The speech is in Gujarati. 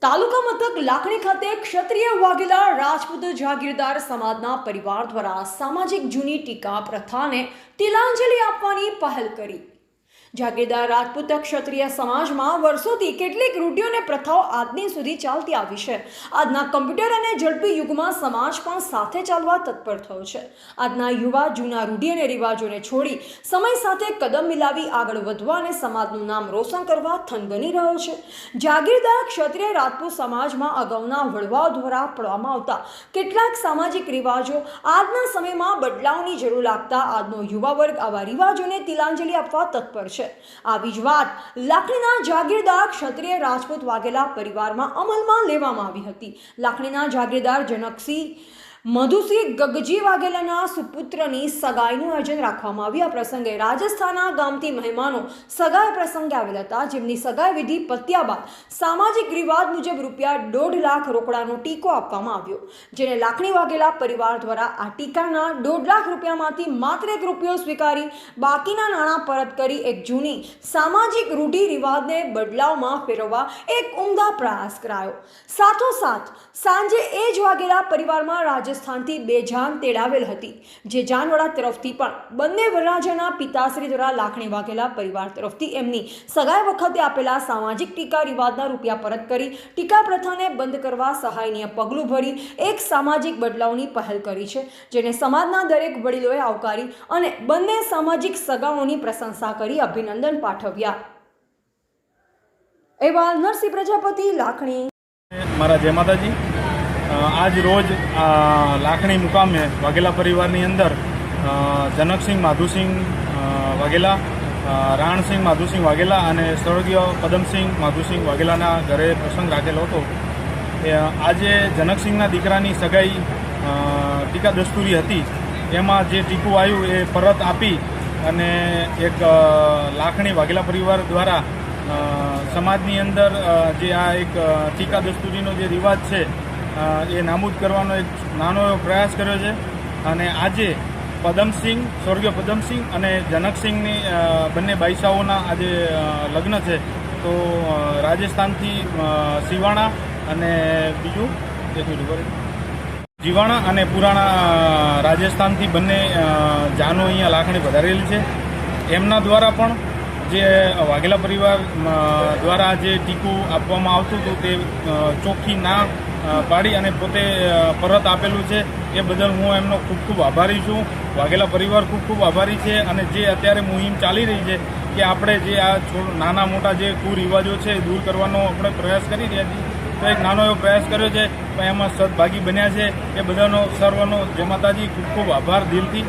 તાલુકા મથક લાખણી ખાતે ક્ષત્રિય વાઘેલા રાજપૂત જાગીરદાર સમાજના પરિવાર દ્વારા સામાજિક જૂની ટીકા પ્રથાને તિલાંજલિ આપવાની પહેલ કરી। જાગીરદાર રાજપૂત ક્ષત્રિય સમાજમાં વર્ષોથી કેટલીક રૂઢિઓ અને પ્રથાઓ આજની સુધી ચાલતી આવી છે। આજના કમ્પ્યુટર અને ઝડપી યુગમાં સમાજ પણ સાથે ચાલવા તત્પર થયો છે। આજના યુવા જૂના રૂઢિ અને રિવાજોને છોડી સમય સાથે કદમ મિલાવી આગળ વધવા અને સમાજનું નામ રોશન કરવા થનગની રહ્યો છે। જાગીરદાર ક્ષત્રિય રાજપૂત સમાજમાં અગાઉના વડવાઓ દ્વારા પાળવામાં આવતા કેટલાક સામાજિક રિવાજો આજના સમયમાં બદલાવની જરૂર લાગતા આજનો યુવા વર્ગ આવા રિવાજોને તિલાંજલિ આપવા તત્પર છે। આવી જ વાત લાખણીના જાગીરદાર ક્ષત્રિય રાજપૂત વાઘેલા પરિવારમાં અમલમાં લેવામાં આવી હતી। લાખણીના જાગીરદાર જનકસિંહ મધુસિંહ ગગજી વાઘેલાના સુપુત્રની સગાઈનું આયોજન રાખવામાં આવ્યું। આ પ્રસંગે રાજસ્થાનના ગામથી મહેમાનો સગાઈ પ્રસંગે આવેલા હતા, જેમની સગાઈ વિધિ પત્યા બાદ સામાજિક રિવાજ મુજબ ₹1.5 લાખ રોકડાનો ટીકો આપવામાં આવ્યો, જેને લાખણી વાઘેલા પરિવાર દ્વારા આ ટીકાના ₹1.5 લાખમાંથી માત્ર ₹1 સ્વીકારી બાકીના નાણાં પરત કરી એક જૂની સામાજિક રૂઢિ રિવાજને બદલાવમાં ફેરવવા એક ઉમદા પ્રયાસ કરાયો। સાથોસાથ સાંજે એ જ વાઘેલા પરિવારમાં રાજસ્થાનથી 2 જાન તેડાવેલ હતી, જે જાનવાળા તરફથી પણ બંને વરરાજાના પિતાશ્રી દ્વારા લાખણી વાઘેલા પરિવાર તરફથી એમની સગાઈ વખતે આપેલા સામાજિક ટીકા રિવાજના રૂપિયા પરત કરી ટીકા પ્રથાને બંધ કરવા સહાયનીય પગલું ભરી એક સામાજિક બદલાવની પહેલ કરી છે, જેને સમાજના દરેક વડીલોએ આવકારી અને બંને સામાજિક સગાઓની પ્રશંસા કરી અભિનંદન પાઠવ્યા। અહેવાલ નરસિંહ પ્રજાપતિ, લાખણી। મારા જય માતાજી। આજ રોજ લાખણી મુકામે વાઘેલા પરિવારની અંદર જનકસિંહ માધુસિંહ વાઘેલા, રાણસિંહ માધુસિંહ વાઘેલા અને સ્વર્ગીય પદમસિંહ માધુસિંહ વાઘેલાના ઘરે પ્રસંગ રાખેલો હતો। આજે જનકસિંહના દીકરાની સગાઈ ટીકા દસ્તુરી હતી, એમાં જે ટીકું આવ્યું એ પરત આપી અને એક લાખણી વાઘેલા પરિવાર દ્વારા સમાજની અંદર જે આ એક ટીકા દસ્તુરીનો જે રિવાજ છે એ નાબૂદ કરવાનો એક નાનો એવો પ્રયાસ કર્યો છે। અને આજે પદમસિંહ, સ્વર્ગીય પદમસિંહ અને જનકસિંહની બંને બાઈસાઓના આજે લગ્ન છે, તો રાજસ્થાનથી સિવાણા અને બીજું જીવાણા અને પુરાણા રાજસ્થાનથી બંને જાનો અહીંયા લાખણી પધારેલી છે। એમના દ્વારા પણ જે વાઘેલા પરિવાર દ્વારા જે ટીકું આપવામાં આવતું હતું તે ચોખ્ખી ના પાડી અને પોતે પરત આપેલું છે, એ બદલ હું એમનો ખૂબ ખૂબ આભારી છું। વાઘેલા પરિવાર ખૂબ ખૂબ આભારી છે। અને જે અત્યારે મુહિમ ચાલી રહી છે કે આપણે જે આ નાના મોટા જે કુરિવાજો છે દૂર કરવાનો આપણે પ્રયાસ કરી રહ્યા છીએ, તો એક નાનો એવો પ્રયાસ કર્યો છે, પણ એમાં સદભાગી બન્યા છે, એ બધાનો સર્વનો જય માતાજી ખૂબ ખૂબ આભાર દિલથી।